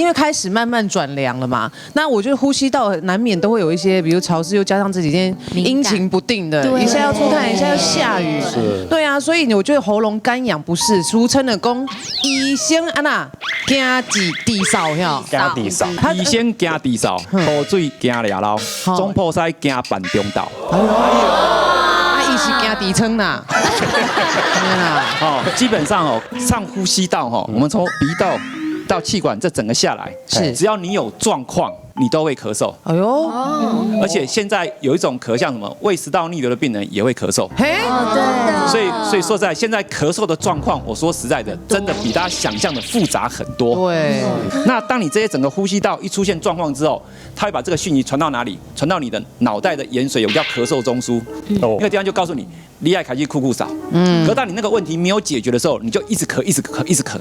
因为开始慢慢转凉了嘛，那我觉得呼吸道难免都会有一些，比如潮湿，又加上这几天阴晴不定的，一下要出太阳，一下要下雨，对啊，所以我觉得喉咙干痒不是，俗称的讲医生安娜惊地扫哟，惊地扫，医生惊地扫，河水惊俩捞，总破塞惊办中道。伊是惊底层呐，哦，基本上哦，上呼吸道哈，我们从鼻道到气管这整个下来，是只要你有状况，你都会咳嗽。哎呦，而且现在有一种咳像什么胃食道逆流的病人也会咳嗽。嘿，所以说实在，现在咳嗽的状况，我说实在的，真的比大家想象的复杂很多。对，那当你这些整个呼吸道一出现状况之后，它会把这个讯息传到哪里？传到你的脑袋的盐水，有个叫咳嗽中枢，那个地方就告诉你，你爱开始酷酷少。可当你那个问题没有解决的时候，你就一直咳，一直咳，一直咳。